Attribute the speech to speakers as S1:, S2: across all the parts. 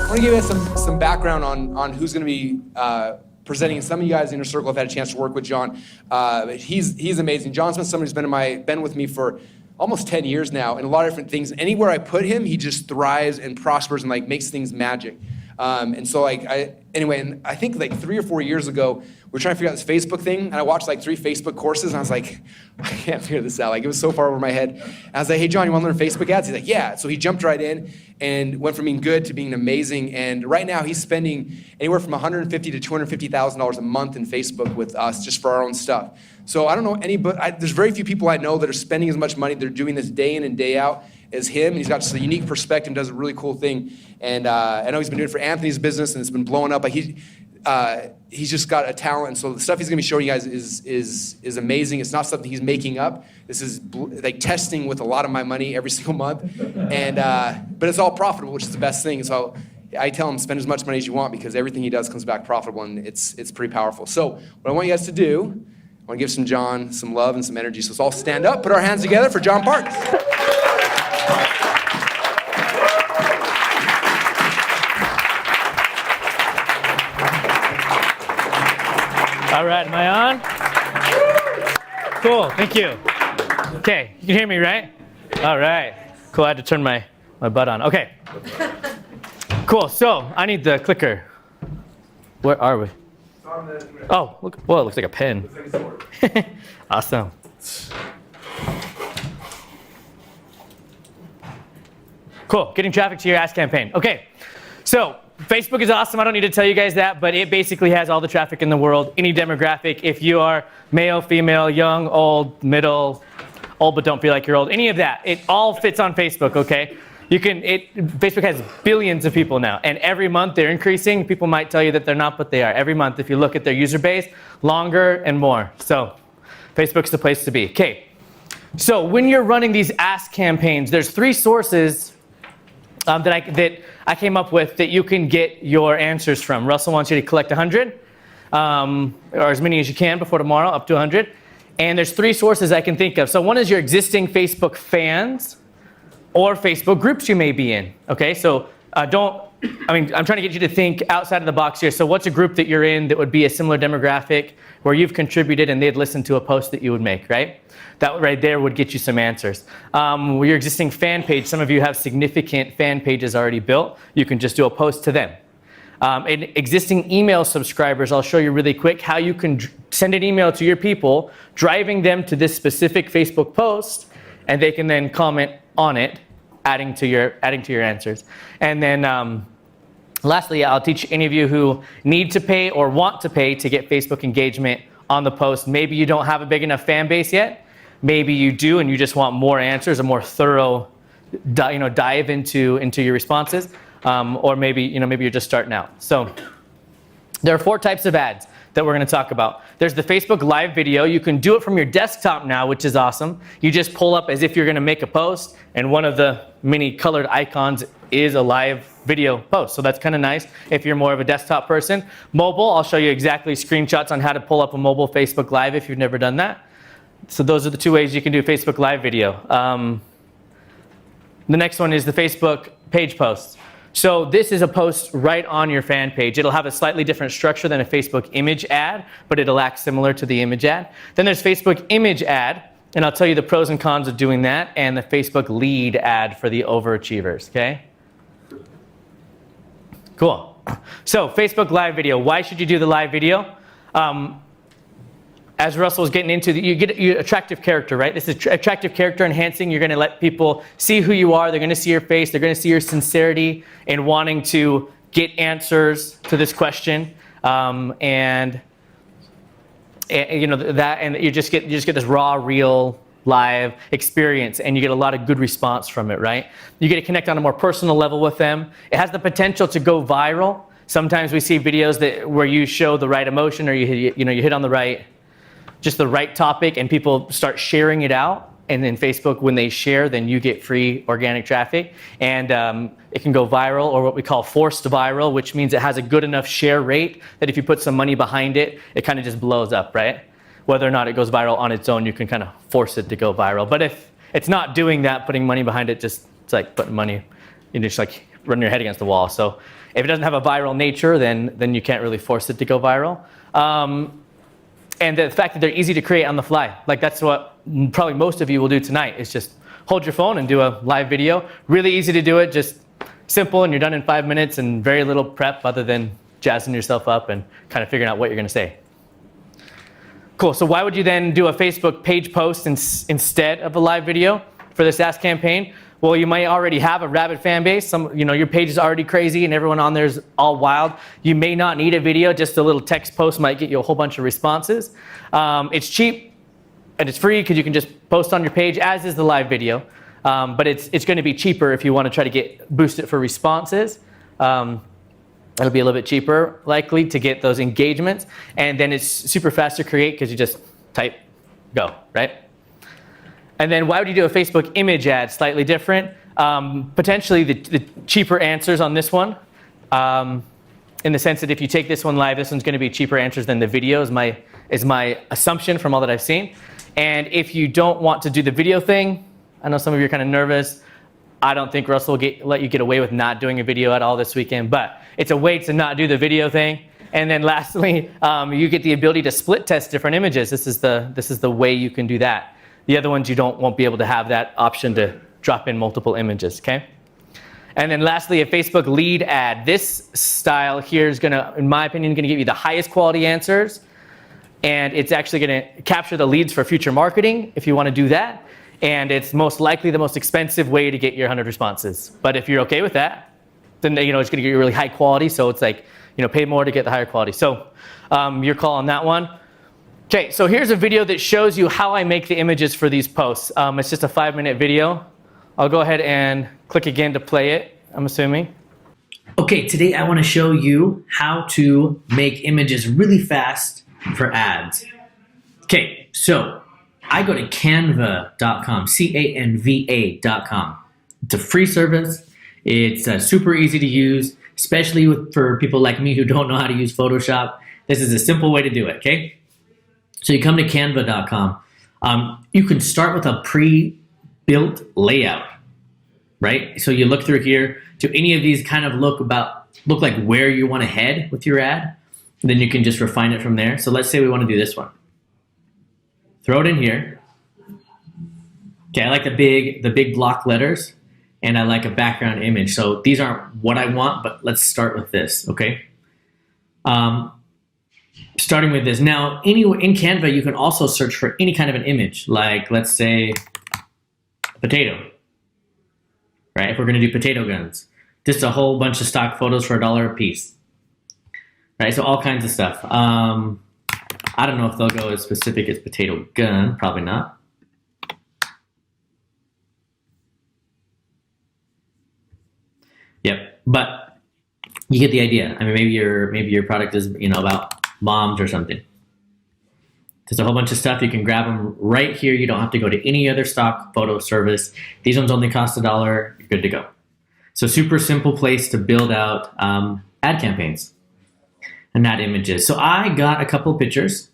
S1: I want to give you some background on who's going to be presenting. Some of you guys in your circle have had a chance to work with John. He's amazing. John's been somebody who's been with me for almost 10 years now, and a lot of different things. Anywhere I put him, he just thrives and prospers and makes things magic. And so anyway, and I think 3 or 4 years ago, we were trying to figure out this Facebook thing, and I watched 3 Facebook courses, and I was like, I can't figure this out. It was so far over my head. And I was like, hey, John, you want to learn Facebook ads? He's like, yeah. So he jumped right in and went from being good to being amazing. And right now he's spending anywhere from $150,000 to $250,000 a month in Facebook with us just for our own stuff. So I don't know there's very few people I know that are spending as much money. They're doing this day in and day out as him. And he's got just a unique perspective and does a really cool thing. And I know he's been doing it for Anthony's business, and it's been blowing up. He's just got a talent. And so the stuff he's gonna be showing you guys is amazing. It's not something he's making up. This is testing with a lot of my money every single month. And but it's all profitable, which is the best thing. So I tell him, spend as much money as you want, because everything he does comes back profitable, and it's pretty powerful. So what I want you guys to do, I want to give John some love and some energy. So let's all stand up, put our hands together for John Parks.
S2: All right, am I on? Cool, thank you. Okay, you can hear me, right? All right, cool, I had to turn my butt on. Okay, cool, so I need the clicker. Where are we? Oh, look, whoa, it looks like a pen. Looks like a sword. Awesome. Cool, getting traffic to your ads campaign. Okay, so Facebook is awesome. I don't need to tell you guys that, but it basically has all the traffic in the world, any demographic. If you are male, female, young, old, middle, old but don't feel like you're old, any of that, it all fits on Facebook, okay? Facebook has billions of people now, and every month they're increasing. People might tell you that they're not, but they are. Every month, if you look at their user base, longer and more. So Facebook's the place to be. Okay, so when you're running these ask campaigns, there's 3 sources that I came up with that you can get your answers from. Russell wants you to collect 100, or as many as you can before tomorrow, up to 100. And there's 3 sources I can think of. So one is your existing Facebook fans or Facebook groups you may be in. Okay, so I'm trying to get you to think outside of the box here. So what's a group that you're in that would be a similar demographic where you've contributed and they'd listen to a post that you would make, right? That right there would get you some answers. Your existing fan page, some of you have significant fan pages already built. You can just do a post to them. And existing email subscribers, I'll show you really quick how you can send an email to your people, driving them to this specific Facebook post, and they can then comment on it, adding to your answers. And then lastly, I'll teach any of you who need to pay or want to pay to get Facebook engagement on the post. Maybe you don't have a big enough fan base yet. Maybe you do, and you just want more answers, a more thorough dive into your responses. Or maybe you're just starting out. So there are 4 types of ads that we're going to talk about. There's the Facebook live video. You can do it from your desktop now, which is awesome. You just pull up as if you're going to make a post, and one of the many colored icons is a live video post. So that's kind of nice if you're more of a desktop person. Mobile, I'll show you exactly screenshots on how to pull up a mobile Facebook Live if you've never done that. So those are the 2 ways you can do Facebook live video. The next one is the Facebook page posts. So this is a post right on your fan page. It'll have a slightly different structure than a Facebook image ad, but it'll act similar to the image ad. Then there's Facebook image ad, and I'll tell you the pros and cons of doing that, and the Facebook lead ad for the overachievers, okay? Cool. So Facebook live video. Why should you do the live video? As Russell was getting into, you get attractive character, right? This is attractive character enhancing. You're going to let people see who you are. They're going to see your face. They're going to see your sincerity in wanting to get answers to this question, and you just get this raw, real, live experience, and you get a lot of good response from it, right? You get to connect on a more personal level with them. It has the potential to go viral. Sometimes we see videos where you show the right emotion, or you hit on the right topic, and people start sharing it out. And then Facebook, when they share, then you get free organic traffic. And it can go viral, or what we call forced viral, which means it has a good enough share rate that if you put some money behind it, it kind of just blows up, right? Whether or not it goes viral on its own, you can kind of force it to go viral. But if it's not doing that, putting money behind it, it's like putting money, just like run your head against the wall. So if it doesn't have a viral nature, then you can't really force it to go viral. And the fact that they're easy to create on the fly, like that's what probably most of you will do tonight, is just hold your phone and do a live video. Really easy to do it, just simple, and you're done in 5 minutes, and very little prep other than jazzing yourself up and kind of figuring out what you're gonna say. Cool, so why would you then do a Facebook page post instead of a live video for this Ask campaign? Well, you might already have a rabid fan base. Your page is already crazy and everyone on there is all wild. You may not need a video, just a little text post might get you a whole bunch of responses. It's cheap and it's free because you can just post on your page, as is the live video. But it's gonna be cheaper if you wanna try to boost it for responses. It'll be a little bit cheaper, likely, to get those engagements. And then it's super fast to create because you just type, go, right? And then why would you do a Facebook image ad? Slightly different. Potentially the cheaper answers on this one, in the sense that if you take this one live, this one's gonna be cheaper answers than the video is my assumption from all that I've seen. And if you don't want to do the video thing, I know some of you are kind of nervous. I don't think Russell will let you get away with not doing a video at all this weekend, but it's a way to not do the video thing. And then lastly, you get the ability to split test different images. This is the way you can do that. The other ones won't be able to have that option to drop in multiple images, okay? And then lastly, a Facebook lead ad. This style here is gonna, in my opinion, gonna give you the highest quality answers, and it's actually gonna capture the leads for future marketing if you wanna do that. And it's most likely the most expensive way to get your 100 responses. But if you're okay with that, then it's gonna get you really high quality, so it's like, pay more to get the higher quality. So your call on that one. Okay, so here's a video that shows you how I make the images for these posts. It's just a 5-minute video. I'll go ahead and click again to play it, I'm assuming.
S3: Okay, today I want to show you how to make images really fast for ads. Okay, so I go to canva.com, C-A-N-V-A.com. It's a free service. It's super easy to use, especially for people like me who don't know how to use Photoshop. This is a simple way to do it, okay? So you come to canva.com. You can start with a pre-built layout, right? So you look through here. Do any of these kind of look like where you want to head with your ad? And then you can just refine it from there. So let's say we want to do this one. Throw it in here. Okay, I like the big block letters, and I like a background image. So these aren't what I want, but let's start with this, okay? Starting with this. Now, in Canva, you can also search for any kind of an image, like let's say potato, right? If we're gonna do potato guns, just a whole bunch of stock photos for $1 a piece, right? So all kinds of stuff. I don't know if they'll go as specific as potato gun, probably not. Yep, but you get the idea. I mean, maybe your product is about moms or something. There's a whole bunch of stuff. You can grab them right here. You don't have to go to any other stock photo service. These ones only cost $1. You're good to go. So super simple place to build out ad campaigns and ad images. So I got a couple pictures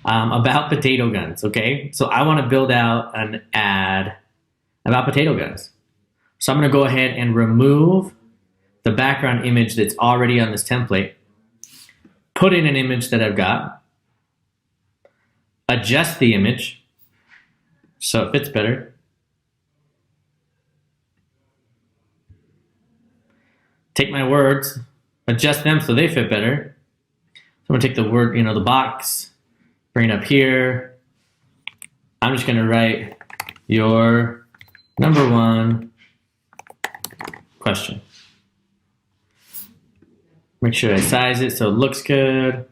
S3: about potato guns, okay? So I want to build out an ad about potato guns. So I'm going to go ahead and remove the background image that's already on this template, put in an image that I've got, adjust the image so it fits better, take my words, adjust them so they fit better. So I'm gonna take the word, the box, bring it up here. I'm just gonna write your #1 question. Make sure I size it so it looks good.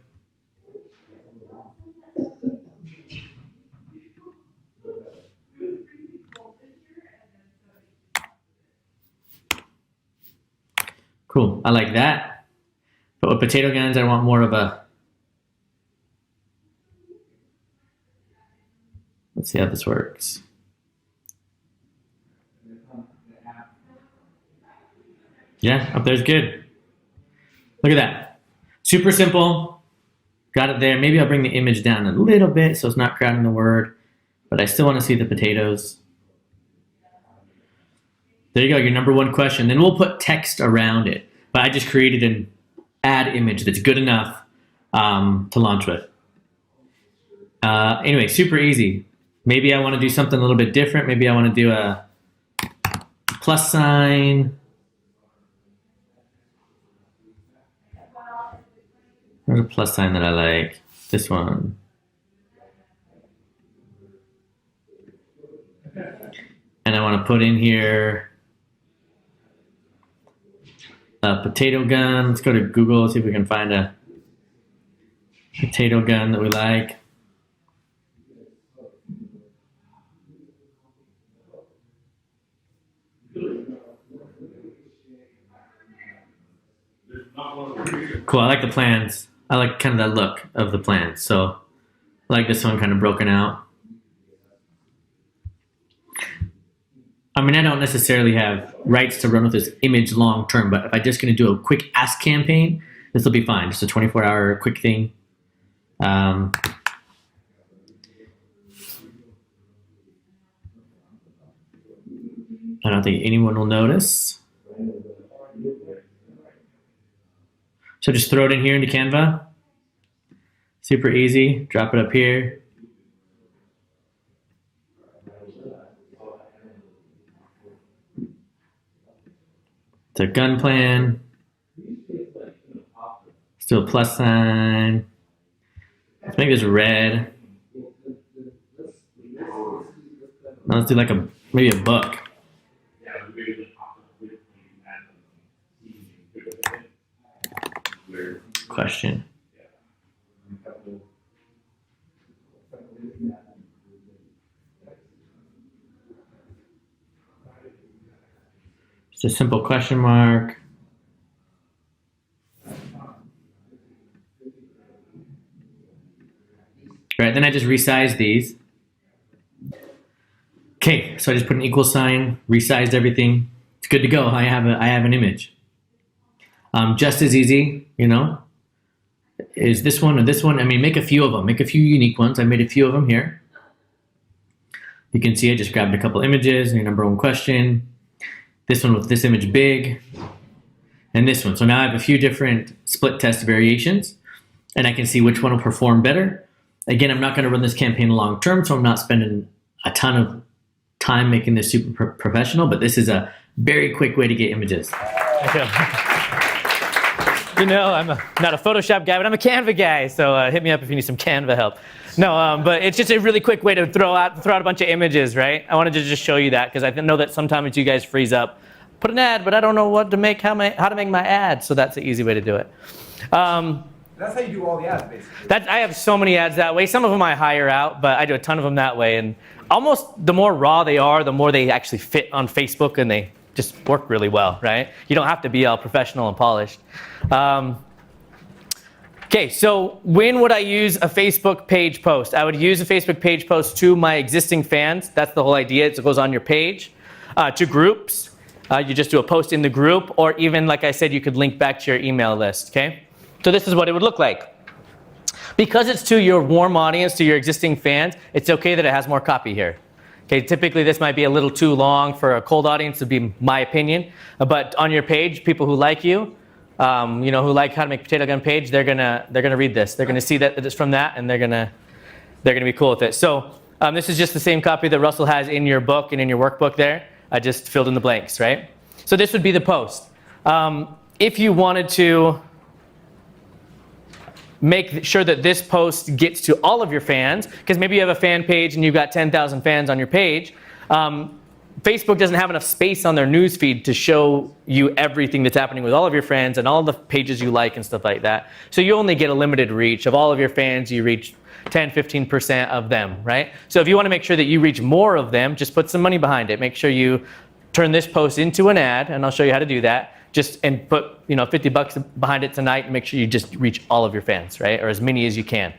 S3: Cool, I like that. But with potato guns, I want more of a, let's see how this works. Yeah, up there's good. Look at that. Super simple. Got it there. Maybe I'll bring the image down a little bit so it's not crowding the word, but I still want to see the potatoes. There you go, your number one question. Then we'll put text around it. But I just created an ad image that's good enough to launch with. Anyway, super easy. Maybe I want to do something a little bit different. Maybe I want to do a plus sign. There's a plus sign that I like. This one. And I want to put in here a potato gun. Let's go to Google, see if we can find a potato gun that we like. Cool, I like the plans. I like kind of the look of the plans. So I like this one kind of broken out. I mean, I don't necessarily have rights to run with this image long term, but if I'm just going to do a quick ask campaign, this will be fine. Just a 24-hour quick thing. I don't think anyone will notice. So just throw it in here into Canva. Super easy. Drop it up here. It's a gun plan. Let's do a plus sign. Let's make this red. Now let's do like maybe a book. Question. Just a simple question mark. Right, then I just resize these. Okay, so I just put an equal sign, resized everything. It's good to go. I have an image. Just as easy, you know, is this one or this one. I mean, make a few of them. Make a few unique ones. I made a few of them here. You can see I just grabbed a couple images, your number one question. This one with this image big, and this one. So now I have a few different split test variations, and I can see which one will perform better. Again, I'm not going to run this campaign long term, so I'm not spending a ton of time making this super professional, but this is a very quick way to get images.
S2: You know, I'm not a Photoshop guy, but I'm a Canva guy, so hit me up if you need some Canva help. No, but it's just a really quick way to throw out a bunch of images, right? I wanted to just show you that because I know that sometimes you guys freeze up. Put an ad, but I don't know what to make, how to make my ad, so that's the easy way to do it.
S1: That's how you do all the ads, basically.
S2: I have so many ads that way. Some of them I hire out, but I do a ton of them that way. And almost the more raw they are, the more they actually fit on Facebook and they just work really well, right? You don't have to be all professional and polished. Okay, so when would I use a Facebook page post? I would use a Facebook page post to my existing fans. That's the whole idea. It goes on your page. To groups, you just do a post in the group, or even, like I said, you could link back to your email list, okay? So this is what it would look like. Because it's to your warm audience, to your existing fans, it's okay that it has more copy here. Okay, typically this might be a little too long for a cold audience, to be my opinion. But on your page, people who like you, who like How to Make Potato Gun page, they're gonna read this. They're gonna see that it's from that, and they're gonna be cool with it. So this is just the same copy that Russell has in your book and in your workbook there. I just filled in the blanks, right? So this would be the post. If you wanted to make sure that this post gets to all of your fans, because maybe you have a fan page and you've got 10,000 fans on your page, Facebook doesn't have enough space on their news feed to show you everything that's happening with all of your friends and all the pages you like and stuff like that. So you only get a limited reach. Of all of your fans, you reach 10-15% of them, right? So if you want to make sure that you reach more of them, just put some money behind it. Make sure you turn this post into an ad, and I'll show you how to do that. And put $50 behind it tonight, and make sure you just reach all of your fans, right? Or as many as you can.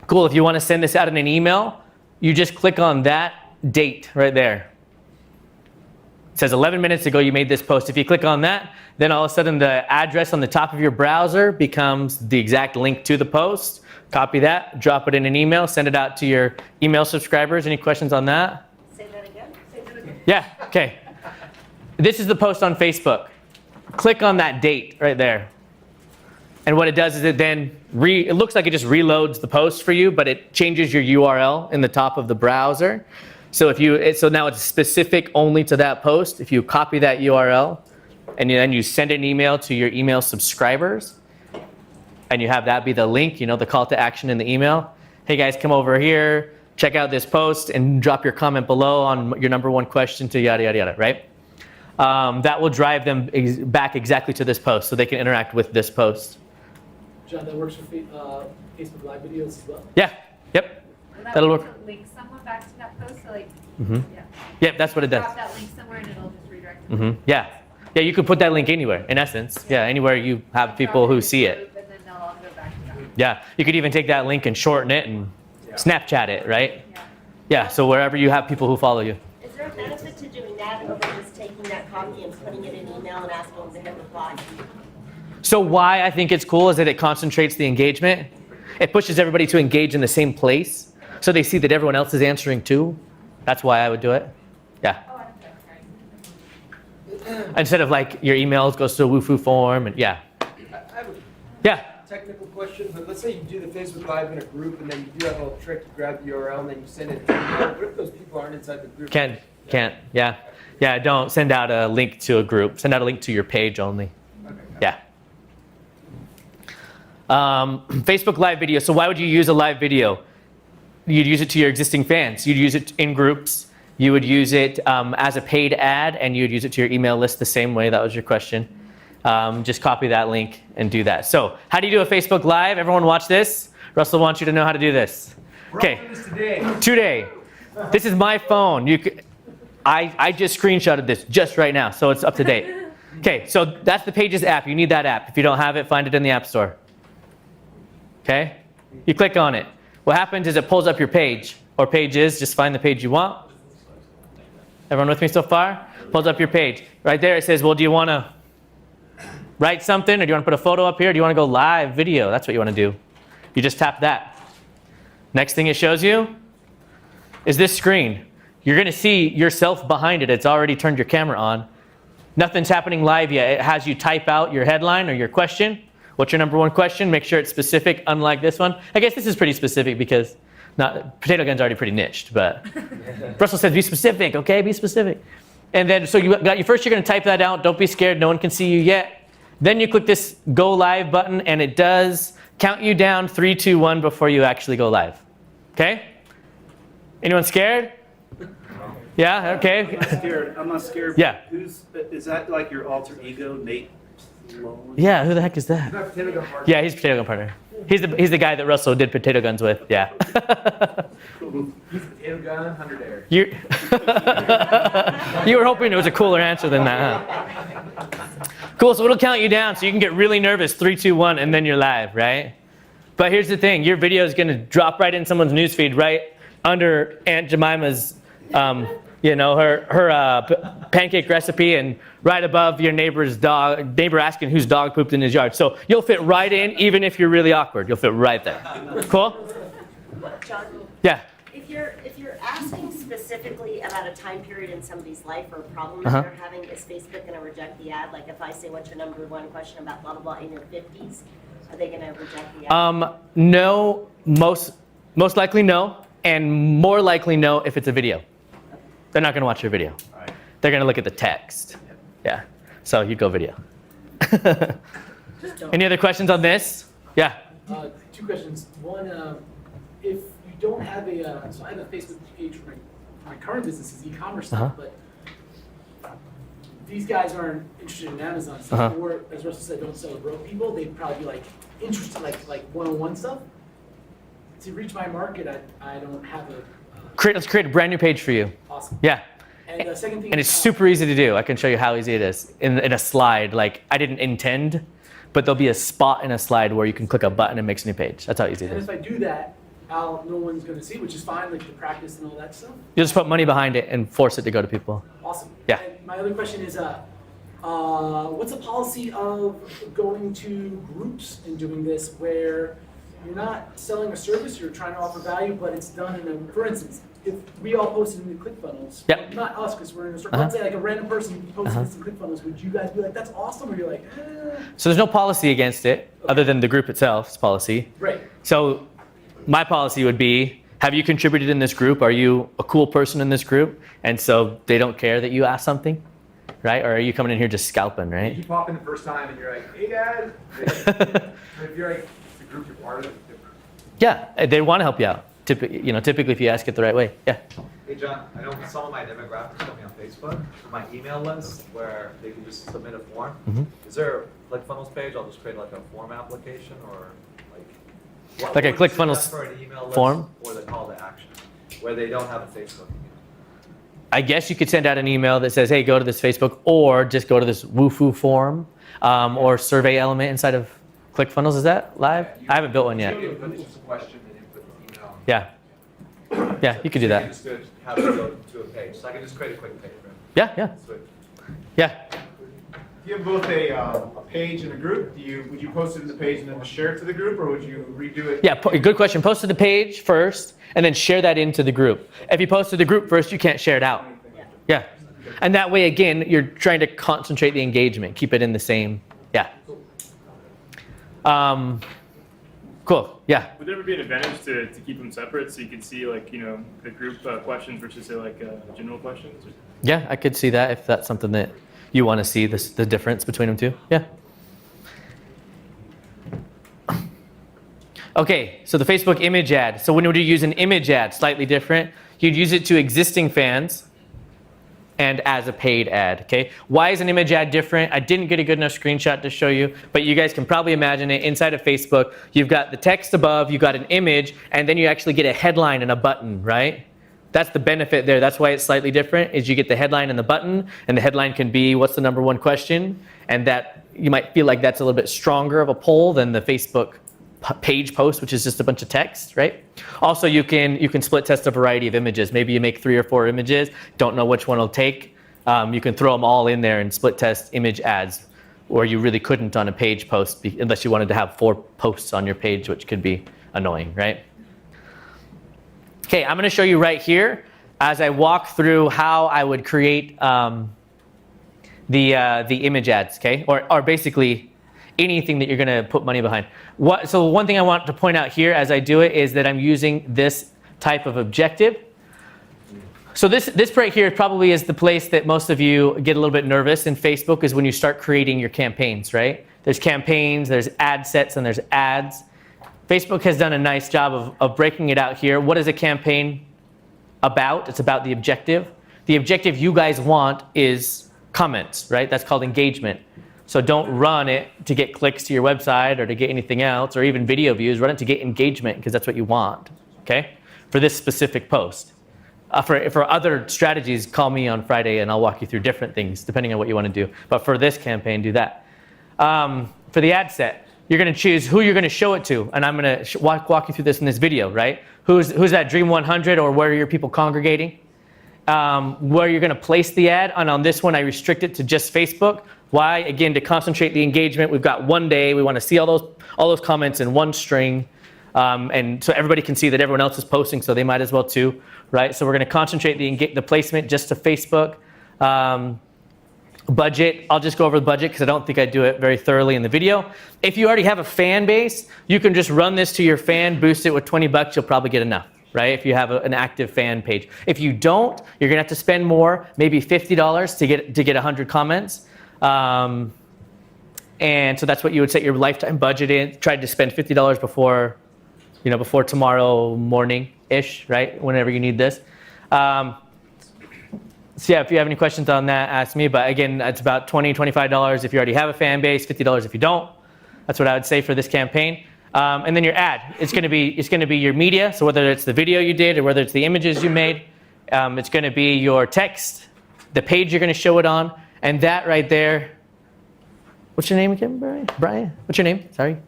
S2: Cool, if you want to send this out in an email, you just click on that date right there. It says 11 minutes ago you made this post. If you click on that, then all of a sudden the address on the top of your browser becomes the exact link to the post. Copy that, drop it in an email, send it out to your email subscribers. Any questions on that? Yeah, okay. This is the post on Facebook. Click on that date right there. And what it does is it then, it looks like it just reloads the post for you, but it changes your URL in the top of the browser. So so now it's specific only to that post. If you copy that URL and then you send an email to your email subscribers, and you have that be the link, the call to action in the email. Hey guys, come over here, check out this post, and drop your comment below on your number 1 question to yada, yada, yada, right? That will drive them back exactly to this post so they can interact with this post.
S4: John, that works for Facebook Live videos as well?
S2: Yeah, yep, that'll work.
S5: Link someone back to that post, so like, yeah.
S2: Yep, that's what it does.
S5: Drop that link somewhere and it'll just redirect them.
S2: Yeah, yeah, you could put that link anywhere, in essence. Yeah, anywhere you have people who see it.
S5: And then they'll all go back to that.
S2: Yeah, you could even take that link and shorten it and Snapchat it, right? Yeah, so wherever you have people who follow you.
S6: Is there a benefit to doing that over just taking that copy and putting it in email and asking them to hit reply?
S2: So why I think it's cool is that it concentrates the engagement. It pushes everybody to engage in the same place, so they see that everyone else is answering too. That's why I would do it. Yeah.
S5: Oh, okay.
S2: Instead of like your emails goes to a woohoo form and yeah.
S1: I have a
S2: Yeah.
S1: technical question, but let's say you do the Facebook Live in a group, and then you do that little trick, you grab the URL, and then you send it to email. What if those people aren't inside the group?
S2: Can't. Yeah. Yeah, don't send out a link to a group. Send out a link to your page only.
S1: Okay.
S2: Yeah. Facebook Live video. So why would you use a live video? You'd use it to your existing fans. You'd use it in groups. You would use it as a paid ad, and you'd use it to your email list the same way. That was your question. Just copy that link and do that. So how do you do a Facebook Live? Everyone watch this. Russell wants you to know how to do this. Okay. Today. This is my phone. I just screenshotted this just right now, so it's up to date. Okay, so that's the Pages app. You need that app. If you don't have it, find it in the App Store. Okay? You click on it. What happens is it pulls up your page, or pages. Just find the page you want. Everyone with me so far? Pulls up your page. Right there it says, well, do you want to write something, or do you want to put a photo up here? Or do you want to go live video? That's what you want to do. You just tap that. Next thing it shows you is this screen. You're going to see yourself behind it. It's already turned your camera on. Nothing's happening live yet. It has you type out your headline or your question. What's your number 1 question? Make sure it's specific, unlike this one. I guess this is pretty specific because potato gun's already pretty niched, but Russell says be specific, okay? Be specific. And then, so you're going to type that out. Don't be scared. No one can see you yet. Then you click this Go Live button, and it does count you down 3, 2, 1 before you actually go live. Okay? Anyone scared? Yeah, okay.
S7: I'm not scared.
S2: Yeah.
S7: Is that like your alter ego, Nate?
S2: Yeah, who the heck is that?
S1: Potato gun partner.
S2: Yeah, he's Potato Gun partner. He's the guy that Russell did potato guns with. Yeah.
S1: He's Potato Gun, 100 Air.
S2: You were hoping it was a cooler answer than that, huh? Cool. So it'll count you down, so you can get really nervous. 3, 2, 1, and then you're live, right? But here's the thing: your video is going to drop right in someone's newsfeed, right under Aunt Jemima's, her pancake recipe, and right above your neighbor asking whose dog pooped in his yard. So you'll fit right in, even if you're really awkward. You'll fit right there. Cool?
S6: John,
S2: Yeah.
S6: if you're asking specifically about a time period in somebody's life or a problem
S2: Uh-huh.
S6: that they're having, is Facebook going to reject the ad? Like if I say, what's your number 1 question about blah, blah, blah in your 50s, are they going to reject the ad?
S2: No, most likely no, and more likely no if it's a video. They're not going to watch your video. They're going to look at the text. Yeah. So you go video. Any other questions on this? Yeah.
S4: 2 questions. One, if you don't have so I have a Facebook page for my current business is e-commerce stuff, but these guys aren't interested in Amazon stuff, or as Russell said, don't sell to broke people. They'd probably be like interested like one-on-one stuff. To reach my market, I don't have a.
S2: Let's create a brand new page for you.
S4: Awesome.
S2: Yeah.
S4: And the second thing.
S2: And it's super easy to do. I can show you how easy it is in a slide. Like I didn't intend, but there'll be a spot in a slide where you can click a button and it makes a new page. That's how easy it
S4: And
S2: is.
S4: if I do that, no one's going to see, which is fine, like the practice and all that stuff.
S2: You'll just put money behind it and force it to go to people.
S4: Awesome.
S2: Yeah.
S4: And my other question is, what's the policy of going to groups and doing this where you're not selling a service, you're trying to offer value, but it's done in a, for instance, if we all posted in the ClickFunnels,
S2: Yep.
S4: not us because we're in a circle, let's say like a random person posted this in ClickFunnels, would you guys be like, that's awesome, or you're like,
S2: So there's no policy against it other than the group itself's policy.
S4: right?
S2: So my policy would be, have you contributed in this group? Are you a cool person in this group? And so they don't care that you ask something, right? Or are you coming in here just scalping, right?
S1: You pop in the first time and you're like, hey guys. If you're like the group you're part of,
S2: Yeah, they want to help you out. Typically if you ask it the right way. Yeah.
S8: Hey John, I know some of my demographics put me on Facebook, my email list where they can just submit a form. Is there a ClickFunnels page? I'll just create like a form application or like
S2: Like a
S8: what would you
S2: ClickFunnels
S8: suggest for an email list
S2: form?
S8: or the call to action where they don't have a Facebook email?
S2: I guess you could send out an email that says, hey, go to this Facebook, or just go to this Woofu form or survey element inside of ClickFunnels. Is that live? I haven't built one yet.
S1: It's just a question and input the email.
S2: Yeah. Yeah, you could do that.
S8: Just to have it go to a page. So I can just create a quick page, right?
S2: Yeah.
S8: Sweet.
S2: Yeah.
S9: If you have both a page and a group, would you post it in the page and then just share it to the group, or would you redo it?
S2: Yeah, good question. Post to the page first, and then share that into the group. If you post to the group first, you can't share it out. Yeah. And that way, again, you're trying to concentrate the engagement, keep it in the same, yeah. Cool, yeah.
S10: Would there ever be an advantage to keep them separate so you can see like, the group questions versus say like general questions?
S2: Yeah, I could see that if that's something that you want to see, the difference between them two. Yeah. Okay, so the Facebook image ad. So when would you use an image ad? Slightly different. You'd use it to existing fans and as a paid ad, okay? Why is an image ad different? I didn't get a good enough screenshot to show you, but you guys can probably imagine it. Inside of Facebook, you've got the text above, you've got an image, and then you actually get a headline and a button, right? That's the benefit there. That's why it's slightly different, is you get the headline and the button, and the headline can be, what's the number one question? And that, you might feel like that's a little bit stronger of a poll than the Facebook page post, which is just a bunch of text, right? Also, you can split test a variety of images. Maybe you make 3 or 4 images, don't know which one will take. You can throw them all in there and split test image ads, or you really couldn't on a page post unless you wanted to have 4 posts on your page, which could be annoying, right? Okay, I'm going to show you right here as I walk through how I would create the image ads, okay? Or basically anything that you're going to put money behind. So one thing I want to point out here as I do it is that I'm using this type of objective. So this right here probably is the place that most of you get a little bit nervous in Facebook, is when you start creating your campaigns, right? There's campaigns, there's ad sets, and there's ads. Facebook has done a nice job of breaking it out here. What is a campaign about? It's about the objective. The objective you guys want is comments, right? That's called engagement. So don't run it to get clicks to your website or to get anything else, or even video views. Run it to get engagement, because that's what you want, okay? For this specific post. For other strategies, call me on Friday and I'll walk you through different things depending on what you want to do. But for this campaign, do that. For the ad set, you're going to choose who you're going to show it to, and I'm going to walk you through this in this video, right? Who's that Dream 100, or where are your people congregating? Where you're going to place the ad, and on this one I restrict it to just Facebook. Why? Again, to concentrate the engagement. We've got one day. We want to see all those comments in one string, and so everybody can see that everyone else is posting, so they might as well too, right? So we're going to concentrate the placement just to Facebook. Budget, I'll just go over the budget because I don't think I do it very thoroughly in the video. If you already have a fan base, you can just run this to your fan, boost it with $20, you'll probably get enough, right? If you have an active fan page. If you don't, you're gonna have to spend more, maybe $50 to get 100 comments. And so that's what you would set your lifetime budget in. Try to spend $50 before tomorrow morning-ish, right? Whenever you need this. So yeah, if you have any questions on that, ask me. But again, it's about $20, $25 if you already have a fan base, $50 if you don't. That's what I would say for this campaign. And then your ad, it's going to be your media. So whether it's the video you did or whether it's the images you made, it's going to be your text, the page you're going to show it on, and that right there. What's your name again, Brian? Brian? What's your name? Sorry.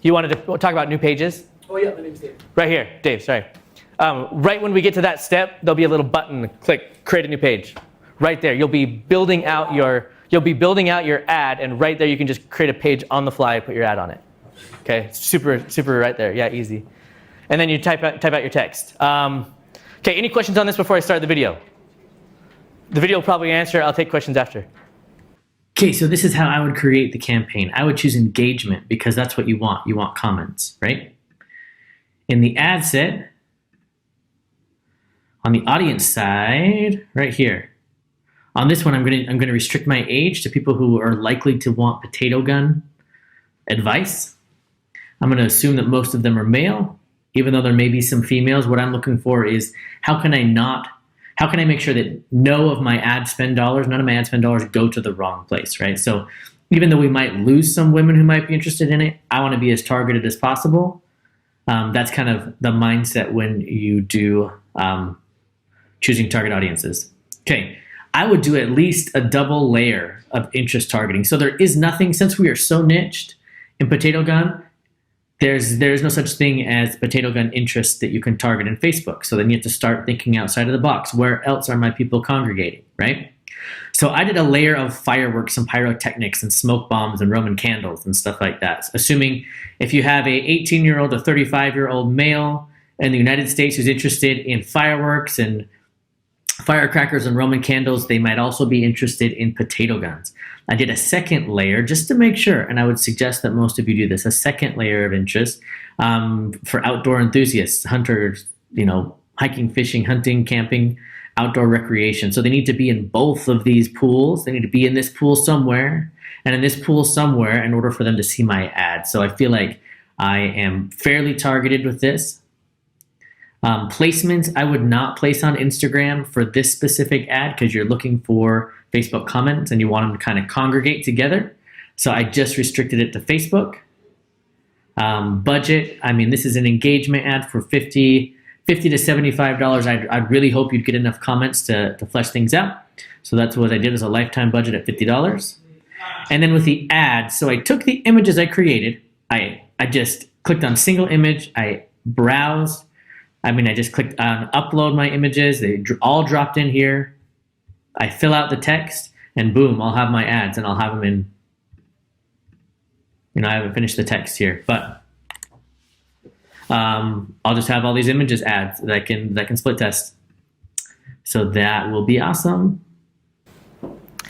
S2: You wanted to talk about new pages?
S4: Oh yeah, my name's Dave.
S2: Right here, Dave. Sorry. Right when we get to that step, there'll be a little button. Click, create a new page. Right there, you'll be building out your ad, and right there you can just create a page on the fly, put your ad on it. Okay, super right there. Yeah, easy. And then you type out your text. Okay, any questions on this before I start the video? The video will probably answer. I'll take questions after.
S3: Okay, so this is how I would create the campaign. I would choose engagement because that's what you want. You want comments, right? In the ad set, on the audience side, right here. On this one, I'm gonna restrict my age to people who are likely to want potato gun advice. I'm gonna assume that most of them are male, even though there may be some females. What I'm looking for is how can I make sure that none of my ad spend dollars go to the wrong place, right? So even though we might lose some women who might be interested in it, I want to be as targeted as possible. That's kind of the mindset when you do choosing target audiences. Okay, I would do at least a double layer of interest targeting. So there is nothing, since we are so niched in potato gun, there's no such thing as potato gun interest that you can target in Facebook. So then you have to start thinking outside of the box. Where else are my people congregating, right? So I did a layer of fireworks and pyrotechnics and smoke bombs and Roman candles and stuff like that. Assuming if you have a 18-year-old or 35-year-old male in the United States who's interested in fireworks and firecrackers and Roman candles, they might also be interested in potato guns. I did a second layer just to make sure, and I would suggest that most of you do this, a second layer of interest for outdoor enthusiasts, hunters, hiking, fishing, hunting, camping, outdoor recreation. So they need to be in both of these pools. They need to be in this pool somewhere and in this pool somewhere in order for them to see my ad. So I feel like I am fairly targeted with this. Placements, I would not place on Instagram for this specific ad because you're looking for Facebook comments and you want them to kind of congregate together. So I just restricted it to Facebook. Budget, this is an engagement ad for $50 to $75. I'd really hope you'd get enough comments to flesh things out. So that's what I did as a lifetime budget at $50. And then with the ads, so I took the images I created, I just clicked on single image, I browsed, I just clicked on upload my images, they all dropped in here, I fill out the text, and boom, I'll have my ads and I'll have them in, I haven't finished the text here, but I'll just have all these images ads that I can split test. So that will be awesome.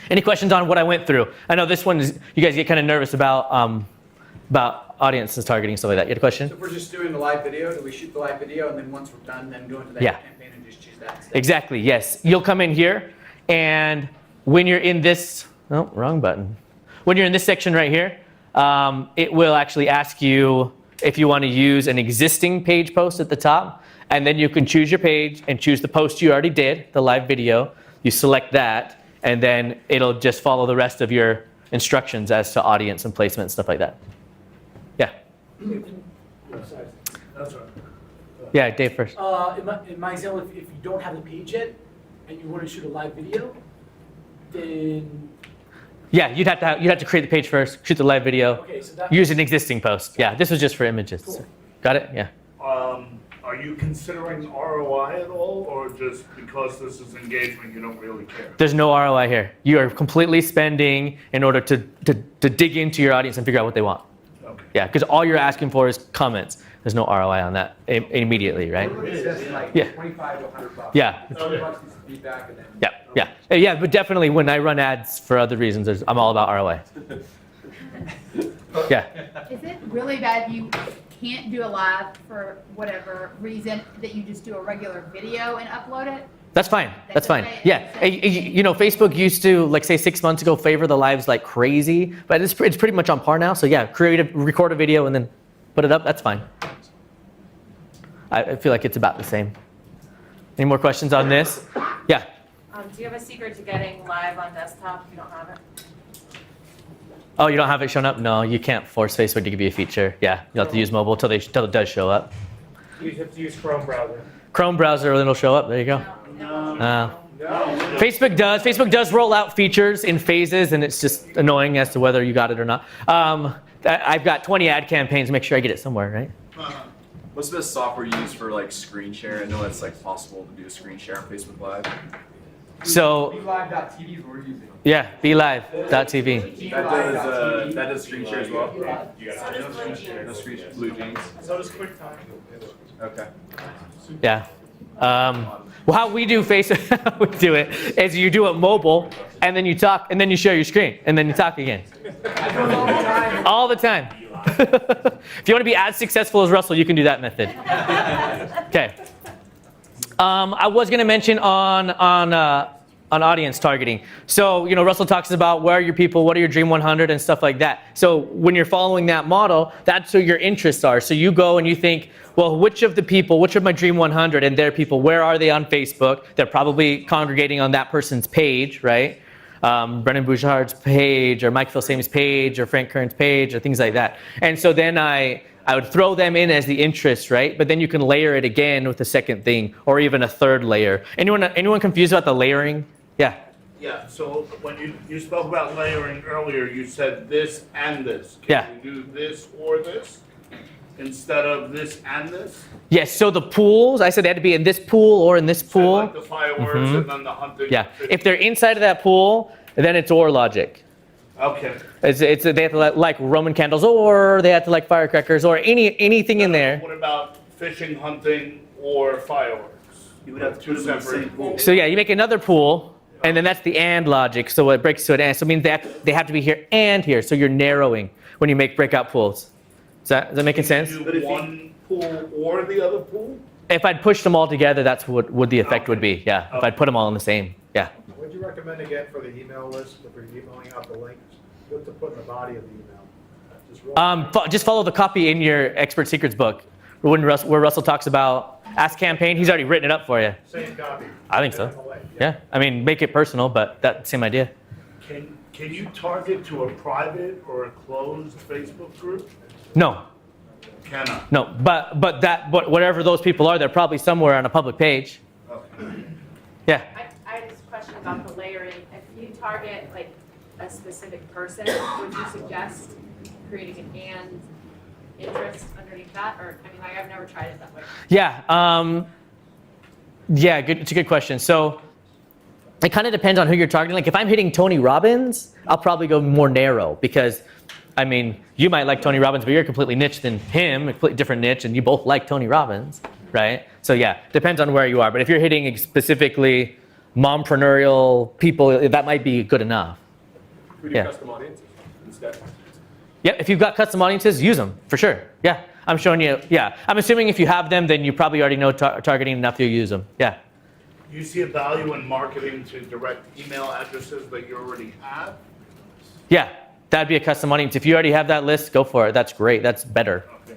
S2: Any questions on what I went through? I know this one you guys get kind of nervous about audiences targeting, stuff like that. You had a question?
S4: So if we're just doing the live video, do we shoot the live video and then once we're done, then go into that campaign and just choose that?
S2: Exactly, yes. You'll come in here and when you're in this, wrong button. When you're in this section right here, it will actually ask you if you want to use an existing page post at the top, and then you can choose your page and choose the post you already did, the live video. You select that, and then it'll just follow the rest of your instructions as to audience and placement and stuff like that. Yeah.
S4: That's right.
S2: Yeah, Dave first.
S4: In my example, if you don't have the page yet and you want to shoot a live video, then
S2: Yeah, you'd have to create the page first, shoot the live video,
S4: okay, so that
S2: use an existing post. Yeah, this was just for images.
S4: Cool.
S2: Got it? Yeah.
S11: Are you considering ROI at all, or just because this is engagement, you don't really care?
S2: There's no ROI here. You are completely spending in order to dig into your audience and figure out what they want.
S11: Okay.
S2: Yeah, because all you're asking for is comments. There's no ROI on that immediately, right? Yeah.
S1: 25 to 100 bucks.
S2: Yeah.
S1: $20 needs some feedback and then.
S2: Yeah, but definitely when I run ads for other reasons, I'm all about ROI. Yeah.
S5: Is it really bad if you can't do a live for whatever reason, that you just do a regular video and upload it?
S2: That's fine. That's fine.
S5: okay?
S2: Yeah. Facebook used to, like, say 6 months ago, favor the lives like crazy, but it's pretty much on par now. So yeah, record a video and then put it up. That's fine. I feel like it's about the same. Any more questions on this? Yeah.
S12: Do you have a secret to getting live on desktop if you don't have it?
S2: Oh, you don't have it shown up? No, you can't force Facebook to give you a feature. Yeah, you'll have to use mobile till it does show up.
S9: You have to use Chrome browser.
S2: Chrome browser, then it'll show up. There you go.
S9: No.
S2: Facebook does roll out features in phases, and it's just annoying as to whether you got it or not. I've got 20 ad campaigns. Make sure I get it somewhere, right?
S13: What's the best software you use for like screen share? I know it's like possible to do a screen share on Facebook Live.
S2: So
S1: BeLive.tv is what we're using.
S2: yeah, BeLive.tv.
S13: That does screen share as well.
S6: So does Blue Jeans.
S13: No screen Blue Jeans.
S9: So does QuickTime.
S13: Okay.
S2: Yeah. Well, how we do Facebook, we do it is you do it mobile, and then you talk, and then you share your screen, and then you talk again. All the time. If you want to be as successful as Russell, you can do that method. Okay. I was going to mention on audience targeting. So, Russell talks about where are your people, what are your Dream 100 and stuff like that. So when you're following that model, that's who your interests are. So you go and you think, well, which of my Dream 100 and their people, where are they on Facebook? They're probably congregating on that person's page, right? Brennan Bouchard's page, or Mike Filsame's page, or Frank Kern's page, or things like that. And so then I would throw them in as the interest, right? But then you can layer it again with a second thing, or even a third layer. Anyone confused about the layering? Yeah.
S11: Yeah, so when you spoke about layering earlier, you said this and this.
S2: Yeah.
S11: Can you do this or this instead of this and this?
S2: Yes, so the pools, I said they had to be in this pool or in this pool.
S11: Like the fireworks and then the hunting.
S2: Yeah, if they're inside of that pool, then it's or logic.
S11: Okay.
S2: It's they have to like Roman candles, or they have to like firecrackers, or anything in there.
S11: What about fishing, hunting, or fireworks?
S7: You would have to choose the same pool.
S2: So yeah, you make another pool, and then that's the and logic. So it breaks to an and. So it means they have to be here and here. So you're narrowing when you make breakout pools. Is that making sense?
S11: Can you do one pool or the other pool?
S2: If I'd pushed them all together, that's what the effect would be. Yeah, if I'd put them all in the same. Yeah.
S9: What would you recommend again for the email list if you're emailing out the links? What to put in the body of the email?
S2: Just follow the copy in your Expert Secrets book, where Russell talks about Ask Campaign. He's already written it up for you.
S9: Same copy.
S2: I think so. Yeah. I mean, make it personal, but that same idea.
S11: Can you target to a private or a closed Facebook group?
S2: No.
S11: Cannot.
S2: No. But whatever those people are, they're probably somewhere on a public page.
S11: Okay.
S2: Yeah.
S12: I had this question about the layering. If you target like a specific person, would you suggest creating an and interest underneath that? Or, I mean, I've never tried it that way.
S2: Yeah. Yeah, good. It's a good question. So it kind of depends on who you're targeting. Like if I'm hitting Tony Robbins, I'll probably go more narrow because, I mean, you might like Tony Robbins, but you're completely niche than him, a completely different niche, and you both like Tony Robbins, right? So yeah, depends on where you are. But if you're hitting specifically mompreneurial people, that might be good enough.
S13: We do custom audiences instead.
S2: Yeah, if you've got custom audiences, use them for sure. Yeah, I'm showing you. Yeah, I'm assuming if you have them, then you probably already know targeting enough to use them. Yeah.
S11: You see a value in marketing to direct email addresses that you already have?
S2: Yeah, that'd be a custom audience. If you already have that list, go for it. That's great. That's better.
S11: Okay.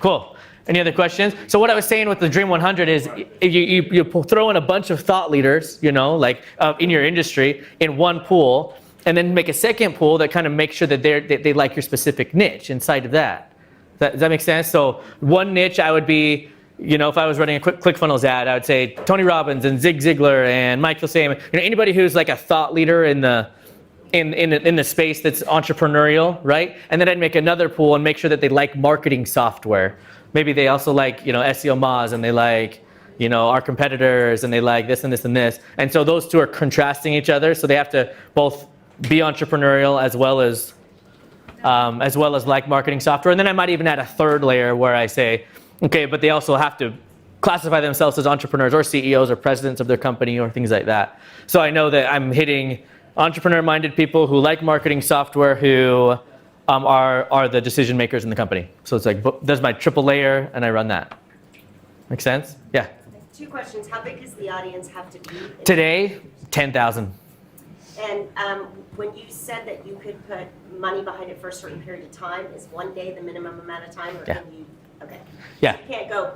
S2: Cool. Any other questions? So what I was saying with the Dream 100 is you throw in a bunch of thought leaders, like in your industry in one pool, and then make a second pool that kind of makes sure that they like your specific niche inside of that. Does that make sense? So one niche I would be, if I was running a ClickFunnels ad, I would say Tony Robbins and Zig Ziglar and Mike Filsame, anybody who's like a thought leader in the space that's entrepreneurial, right? And then I'd make another pool and make sure that they like marketing software. Maybe they also like, SEO Moz, and they like, our competitors, and they like this and this and this. And so those two are contrasting each other. So they have to both be entrepreneurial as well as like marketing software. And then I might even add a third layer where I say, okay, but they also have to classify themselves as entrepreneurs or CEOs or presidents of their company or things like that. So I know that I'm hitting entrepreneur-minded people who like marketing software, who are the decision makers in the company. So it's like, there's my triple layer, and I run that. Make sense? Yeah.
S6: 2 questions. How big does the audience have to be?
S2: Today, 10,000.
S6: And when you said that you could put money behind it for a certain period of time, is 1 day the minimum amount of time, or
S2: Yeah.
S6: can you? Okay.
S2: Yeah.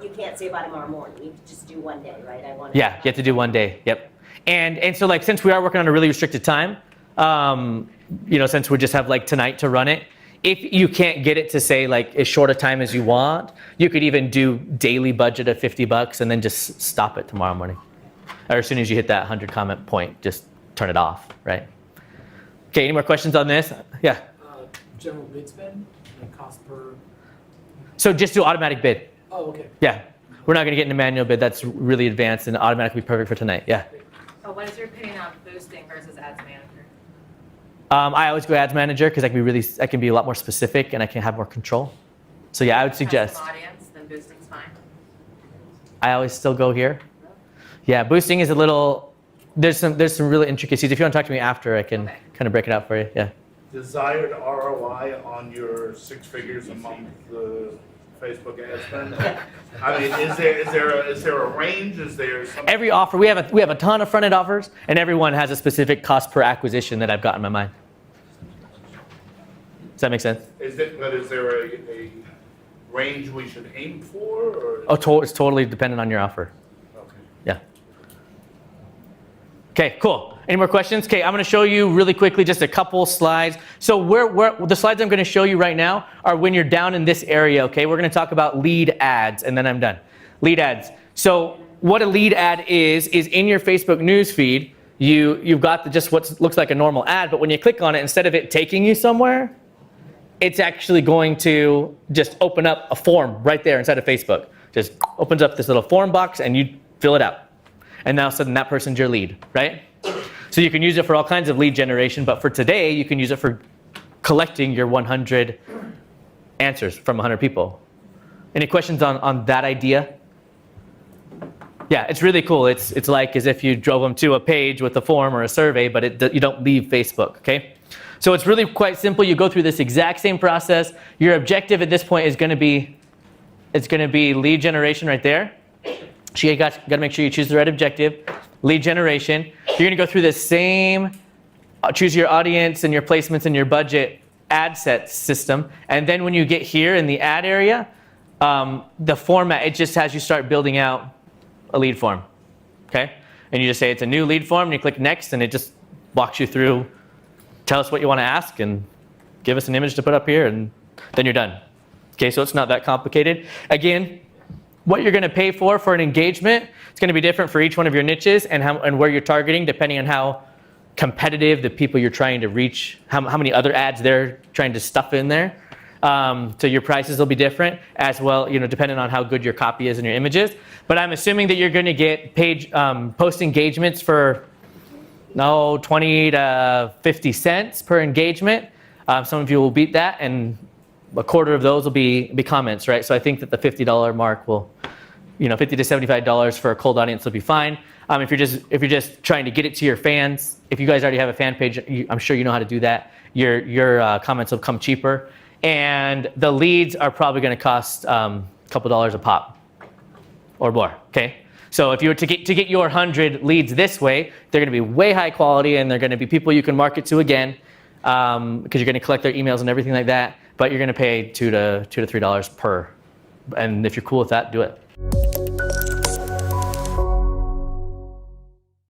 S6: You can't say by tomorrow morning. You just do 1 day, right?
S2: Yeah, you have to do 1 day. Yep. And so since we are working on a really restricted time, since we just have tonight to run it, if you can't get it to say as short a time as you want, you could even do daily budget of $50 and then just stop it tomorrow morning. Or as soon as you hit that 100 comment point, just turn it off, right? Okay, any more questions on this? Yeah.
S4: General bid spend, cost per.
S2: So just do automatic bid.
S4: Oh, okay.
S2: Yeah. We're not going to get into manual bid. That's really advanced and automatically perfect for tonight. Yeah.
S12: Oh, what is your opinion on boosting versus ads manager?
S2: I always go ads manager because I can be a lot more specific and I can have more control. So yeah, I would suggest.
S12: Custom audience, then boosting's fine.
S2: I always still go here. Yeah, boosting is a little, there's some really intricacies. If you want to talk to me after, I can kind of break it out for you, yeah.
S11: Desired ROI on your 6 figures a month Facebook ad spend? I mean, is there a range? Is there something?
S2: Every offer, we have a ton of front-end offers, and everyone has a specific cost per acquisition that I've got in my mind. Does that make sense?
S11: Is there a range we should aim for? Or?
S2: Oh, it's totally dependent on your offer.
S11: Okay.
S2: Yeah. Okay, cool. Any more questions? Okay, I'm going to show you really quickly just a couple slides. So the slides I'm going to show you right now are when you're down in this area, okay? We're going to talk about lead ads, and then I'm done. Lead ads. So what a lead ad is in your Facebook news feed, you've got just what looks like a normal ad, but when you click on it, instead of it taking you somewhere, it's actually going to just open up a form right there inside of Facebook. Just opens up this little form box, and you fill it out. And now all of a sudden that person's your lead, right? So you can use it for all kinds of lead generation, but for today, you can use it for collecting your 100 answers from 100 people. Any questions on that idea? Yeah, it's really cool. It's like as if you drove them to a page with a form or a survey, but you don't leave Facebook, okay? So it's really quite simple. You go through this exact same process. Your objective at this point is going to be, lead generation right there. So you got to make sure you choose the right objective. Lead generation. You're going to go through the same, choose your audience and your placements and your budget ad set system. And then when you get here in the ad area, the format, it just has you start building out a lead form. Okay? And you just say it's a new lead form, and you click next, and it just walks you through, tell us what you want to ask, and give us an image to put up here, and then you're done. Okay, so it's not that complicated. Again, what you're going to pay for an engagement, it's going to be different for each one of your niches and where you're targeting, depending on how competitive the people you're trying to reach, how many other ads they're trying to stuff in there. So your prices will be different as well, depending on how good your copy is and your images. But I'm assuming that you're going to get post engagements for 20 to 50 cents per engagement. Some of you will beat that, and a quarter of those will be comments, right? So I think that the $50 mark will, $50 to $75 for a cold audience will be fine. If you're just trying to get it to your fans, if you guys already have a fan page, I'm sure you know how to do that. Your comments will come cheaper, and the leads are probably going to cost a couple dollars a pop or more. Okay. So if you were to get your 100 leads this way, they're going to be way high quality, and they're going to be people you can market to again, because you're going to collect their emails and everything like that. But you're going to pay $2 to $3 per. And if you're cool with that, do it.